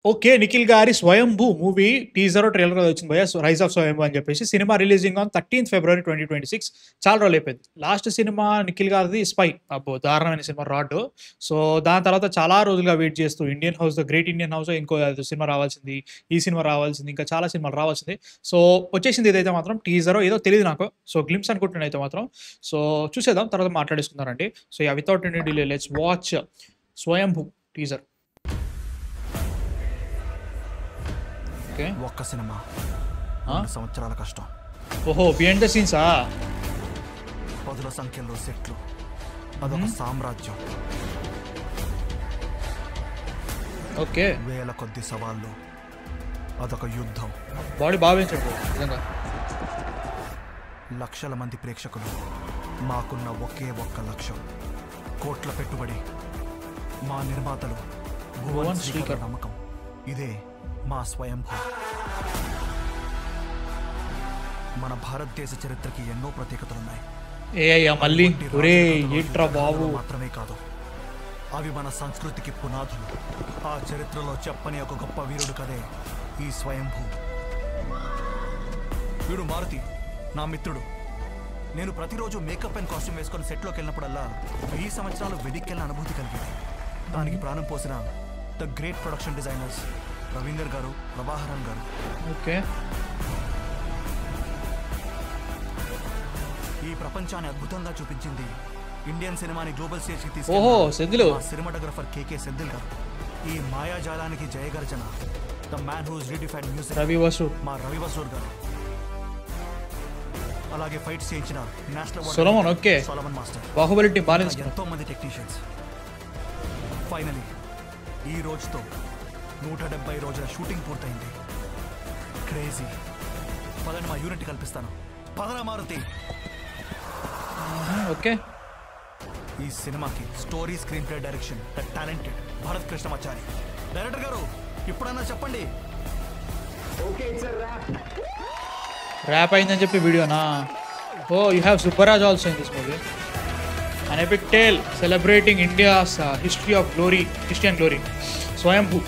Okay. 'Nikhil' గారి 'స్వయంభూ' movie టీజరో, ట్రైలరో వచ్చింది భయ్యా. 'రైజ్ ఆఫ్ స్వయంభూ' అని చెప్పేసి. సినిమా రిలీజింగ్ ఆన్ 13థ్ ఫిబ్రవరి 2026. చాలా రోజులైపోయింది. లాస్ట్ సినిమా 'నిఖిల్' గారిది 'స్పై'. అబ్బో! దారుణమైన సినిమా 'రాడ్'. సో, దాని తర్వాత చాలా రోజులుగా వెయిట్ చేస్తూ 'Indian house', 'the great Indian house' ఇంకో ఏదో సినిమా రావాల్సింది. ఈ సినిమా రావాల్సింది. ఇంకా చాలా సినిమాలు రావాల్సింది. సో, వచ్చేసింది ఇదైతే మాత్రం టీజరో ఏదో తెలీదు నాకు. సో, గ్లింప్స్ అనుకుంటున్నా అయితే మాత్రం. సో, చూసేద్దాం. తర్వాత మాట్లాడేసుకుందామండి. So, yeah! Without any delay let's watch 'Swayambhu' teaser. Okay. ఒక్క సినిమా ఆ! 2 సంవత్సరాల కష్టం, ఓహో! బిహైండ్ ద సీన్సా? పదుల సంఖ్యలో సెట్లు, అదొక సామ్రాజ్యం, ఓకే. వేల కొద్ది సవాళ్ళు, అదొక యుద్ధం, బాడీ బాగా పెంచాడు నిజంగా. లక్షల మంది ప్రేక్షకులు, మాకున్న ఒకే ఒక్క లక్ష్యం, కోట్ల పెట్టుబడి, మా నిర్మాతలు భువన్ శ్రీకర్ నమ్మకం. ఇదే మా స్వయంభూ. మన భారతదేశ చరిత్రకి ఎన్నో ప్రత్యేకతలున్నాయి. ఏ అయ్యా మళ్ళీ అటువంటి ఒరే రాజకథలు, ఏంట్రా బాబు. యుద్ధకథలు మాత్రమే కాదు, అవి మన సంస్కృతికి పునాదులు. ఆ చరిత్రలో చెప్పని ఒక గొప్ప వీరుడు కదే ఈ స్వయంభూ. వీడు మారుతి, నా మిత్రుడు. నేను ప్రతిరోజు మేకప్ అండ్ కాస్ట్యూమ్ వేసుకొని సెట్లోకి వెళ్ళినప్పుడల్లా 1000 సంవత్సరాలు వెనక్కెళ్ళిన అనుభూతి కలిగేది. దానికి ప్రాణం పోసిన the great production designers Ravinder గారు, ప్రభాహరన్ గారు. ఓకే. ఈ ప్రపంచాన్ని అద్భుతంగా చూపించింది, ఇండియన్ సినిమాని గ్లోబల్ స్టేజ్కి ఓహో సెంధిల్. సినిమాటోగ్రఫర్ కేకే సెంధిల్ గారు. ఈ మాయాజాలానికి జయగర్జన, the man who's redefined music, Ravi వసూడ్. మా రవి వసూడ్ గారు. అలాగే ఫైట్స్ చేయించిన national Solomon. Okay. Solomon master. Baahubali team బాగా ఎంతో మంది టెక్నీషియన్స్. ఫైనలీ ఈ రోజుతో 170 రోజుల షూటింగ్ పూర్తయింది. క్రేజీ. పదని మా యూనిట్ కల్పిస్తాను. పదన మారుతి. ఓకే. ఈ సినిమాకి story, screenplay, direction the talented Bharat Krishnamachari. Director గారు ఇప్పుడన్నా చెప్పండి. ర్యాప్ అయిందని చెప్పి వీడియోనా? Oh you have Subbaraj also in this movie. An epic tale celebrating India's history of glory, history and glory. Swayambhu.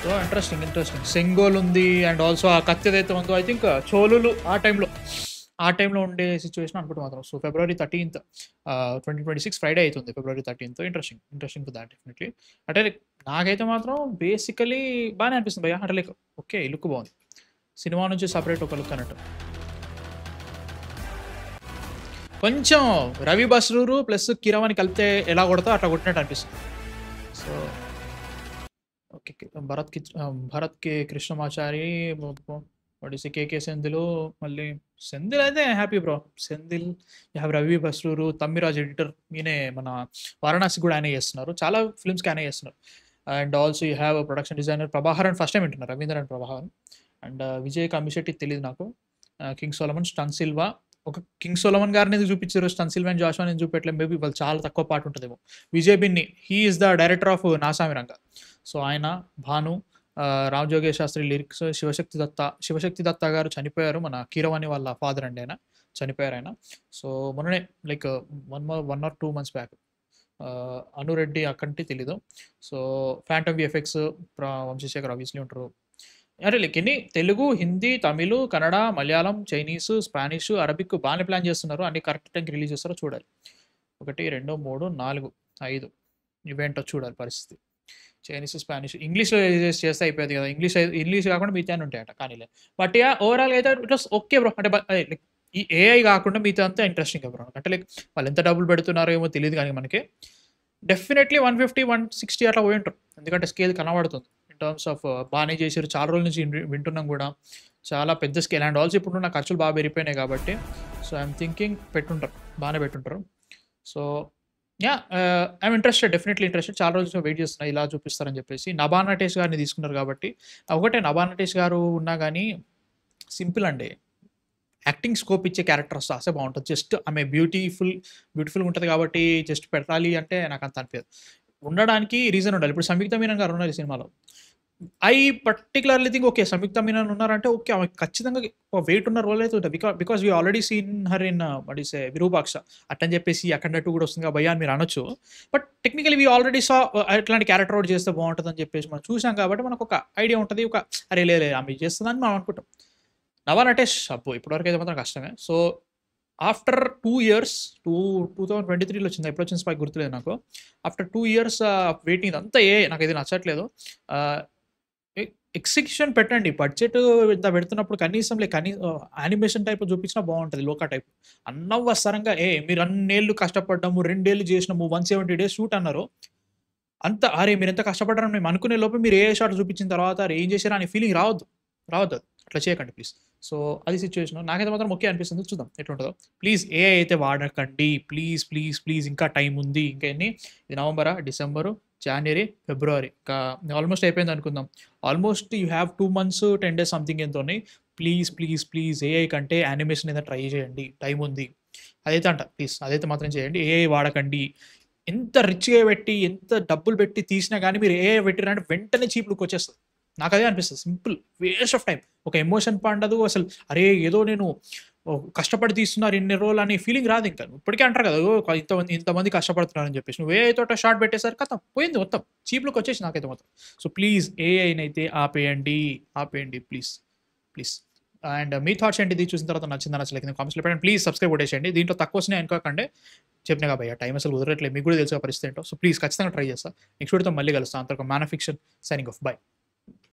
So interesting. Sengol ఉంది అండ్ ఆల్సో ఆ కత్తి ఏదైతే ఉందో ఐ థింక్ చోళులు ఆ టైంలో ఉండే సిచ్యువేషన్ అనుకుంటూ మాత్రం. సో ఫిబ్రవరి 13th 2026 ఫ్రైడే అవుతుంది. ఫిబ్రవరి 13th. Interesting for that definitely. అంటే నాకైతే మాత్రం బేసికలీ బాగానే అనిపిస్తుంది భయ్యా. అంటే లైక్ ఓకే లుక్ బాగుంది. సినిమా నుంచి సపరేట్ ఒక లుక్ అన్నట్టు. కొంచెం రవి బస్రూరు ప్లస్ కిరవాణి కలిపితే ఎలా కొడతా అట్లా కొట్టినట్టు అనిపిస్తుంది. So okay. Bharat K Krishnamachari, వాడిసి కేకే సెంధిల్. మళ్ళీ సెంధిల్ అయితే happy bro. Senthil, you have Ravi Basrur, Thammiraj editor. ఈయనే మన వారణాసి కూడా ఆయనే చేస్తున్నారు. చాలా ఫిల్మ్స్కి ఆయనే చేస్తున్నారు. And also you have production designer Prabhaharan. First time వింటున్నారు రవీందర్ అండ్ ప్రభాహరన్. అండ్ విజయ్ కమిషెట్టి తెలియదు నాకు. King Solomon, stun Silva. ఒక కింగ్ సోలమన్ గారిని ఎందుకు చూపించారు, స్టన్ సిల్వా అండ్ జాషువా నేను చూపెట్టలేదు. మేబీ వాళ్ళు చాలా తక్కువ పాటు ఉంటుందేమో. Vijay Binny, he is the director of Naa Saami Ranga. So ఆయన, భాను, రామ్ జోగేష్ శాస్త్రి లిరిక్స్, శివశక్తి దత్త గారు చనిపోయారు. మన కీరవాణి వాళ్ళ ఫాదర్ అండి ఆయన. చనిపోయారు ఆయన. సో మొన్ననే like 1 or 2 months back. Anureddy అక్కంటే తెలీదు. So phantom VFX Vamsi Sekhar obviously ఉంటారు. అంటే లైక్ ఎన్ని Telugu, Hindi, Tamil, Kannada, Malayalam, Chinese, Spanish, Arabic బాగానే ప్లాన్ చేస్తున్నారు. అన్ని కరెక్ట్ టైంకి రిలీజ్ చేస్తారో చూడాలి. 1, 2, 3, 4, 5 ఇవేంటో చూడాలి పరిస్థితి. చైనీస్, స్పానిష్, ఇంగ్లీష్లో చేస్తే అయిపోయింది కదా. ఇంగ్లీష్ కాకుండా మిగతా ఉంటాయట కానీలే. బట్ యా ఓవరాల్గా అయితే ఇట్ వాస్ ఓకే బ్రో. అంటే లైక్ ఈ ఏఐ కాకుండా మిగతా అంతా ఇంట్రెస్టింగ్ బ్రో. అంటే లైక్ వాళ్ళు ఎంత డబ్బులు పెడుతున్నారో ఏమో తెలియదు కానీ మనకి డెఫినెట్లీ 150, 160 అట్లా పోయి ఉంటారు. ఎందుకంటే స్కేల్ కనబడుతుంది ఇన్ టర్మ్స్ ఆఫ్ బాగానే చేసారు. చాలా రోజుల నుంచి వింటున్నాం కూడా. చాలా పెద్ద స్కేల్. అండ్ ఆల్సో ఇప్పుడు నా ఖర్చులు బాగా పెరిగిపోయినాయి కాబట్టి సో ఐఎమ్ థింకింగ్ బాగానే పెట్టుంటారు. So yeah I'm definitely interested. చాలా రోజులు వెయిట్ చేస్తున్నా ఇలా చూపిస్తారని చెప్పేసి. నభా నటేష్ గారిని తీసుకున్నారు కాబట్టి ఒకటే, నభా నటేష్ గారు ఉన్నా కానీ సింపుల్ అండి. యాక్టింగ్ స్కోప్ ఇచ్చే క్యారెక్టర్ వస్తే అసలు బాగుంటుంది. జస్ట్ ఆమె బ్యూటిఫుల్గా ఉంటుంది కాబట్టి జస్ట్ పెట్టాలి అంటే నాకు అంత అనిపించదు. ఉండడానికి రీజన్ ఉండాలి. ఇప్పుడు సంయుక్త మీనన్ గారు ఉన్నారు ఈ సినిమాలో. I particularly think okay Samyuktha Menon ఉన్నారంటే ఓకే ఆమె ఖచ్చితంగా వెయిట్ ఉన్న రోల్ అయితే ఉంటుంది because we already seen her in what is a Virupaksha అట్టని చెప్పేసి అఖండ 2 కూడా వస్తుంది భయ్యా అని మీరు అనొచ్చు but technically we already saw ఇట్లాంటి క్యారెక్టర్ అవుట్ చేస్తే బాగుంటుంది అని చెప్పేసి మనం చూసాం కాబట్టి మనకు ఒక ఐడియా ఉంటుంది ఒక అరే లేదు ఆమె చేస్తుందని మనం అనుకుంటాం నవా నటేష్ అబ్బో ఇప్పటివరకు అయితే మాత్రం కష్టమే సో ఆఫ్టర్ 2 ఇయర్స్ 2023లో వచ్చింది ఎప్పుడు వచ్చింది స్పైక్ గుర్తులేదు నాకు ఆఫ్టర్ 2 ఇయర్స్ వెయిటింగ్ ఇదంతా నాకు ఇది నచ్చట్లేదు ఎగ్జిక్యూషన్ పెట్టండి బడ్జెట్ ఇంత పెడుతున్నప్పుడు కనీసం యానిమేషన్ టైప్ చూపించినా బాగుంటుంది లోకా టైప్ అనవసరంగా మీరు అన్నేళ్ళు కష్టపడ్డాము 2 ఏళ్ళు చేసినాము 170 days షూట్ అన్నారు అంత అరే మీరు ఎంత కష్టపడ్డారని మేము అనుకునే లోపే మీరు ఏ షాట్ చూపించిన తర్వాత అరే ఏం చేశారా అనే ఫీలింగ్ రావద్దు అట్లా చేయకండి ప్లీజ్ సో అది సిచ్యువేషన్ నాకైతే మాత్రం ఓకే అనిపిస్తుంది చూద్దాం ఎట్లుంటుందో ప్లీజ్ ఏ అయితే వాడకండి ప్లీజ్ ఇంకా టైం ఉంది ఇంకా ఎన్ని ఇది నవంబరా డిసెంబరు జనవరి ఫిబ్రవరి ఇంకా ఆల్మోస్ట్ అయిపోయింది అనుకుందాం almost you have 2 months 10 days something ఎంతో ప్లీజ్ ఏఐ కంటే యానిమేషన్ ఏదైనా ట్రై చేయండి టైం ఉంది అదైతే ప్లీజ్ అదైతే మాత్రం చేయండి ఏఐ వాడకండి ఎంత రిచ్గా పెట్టి ఎంత డబ్బులు పెట్టి తీసినా కానీ మీరు ఏఐ పెట్టిరంటే వెంటనే చీప్ లుక్ వచ్చేస్తుంది నాకు అదే అనిపిస్తుంది సింపుల్ వేస్ట్ ఆఫ్ టైం ఒక ఎమోషన్ పండదు అసలు అరే ఏదో నేను కష్టపడి తీస్తున్నారు ఇన్ని రోజులు అనే ఫీలింగ్ రాదు ఇంకా ఇప్పటికే అంటారు కదా ఇంతమంది కష్టపడుతున్నారని చెప్పేసి నువ్వు ఏ తోట షార్ట్ పెట్టేసరికి కథ పోయింది మొత్తం చీప్ లుక్ వచ్చేసి నాకైతే మొత్తం సో ప్లీజ్ ఏఐనైతే ఆపేయండి ప్లీజ్ అండ్ మీ థాట్స్ ఏంటి ఇది చూసిన తర్వాత నచ్చిందా నచ్చలేదు కామెంట్స్లో పెట్టండి ప్లీజ్ సబ్స్క్రైబ్ కొట్టేసేయండి దీంట్లో తక్కువ వస్తున్నాయి అనుకోకండి చెప్పినా కాబట్టి టైం అసలు కుదరట్లేదు మీకు కూడా తెలిసే పరిస్థితి ఏంటో సో ప్లీజ్ ఖచ్చితంగా ట్రై చేస్తా నెక్స్ట్ వీడియోతో మళ్ళీ కలుస్తాను అంతవరకు man of fiction signing off by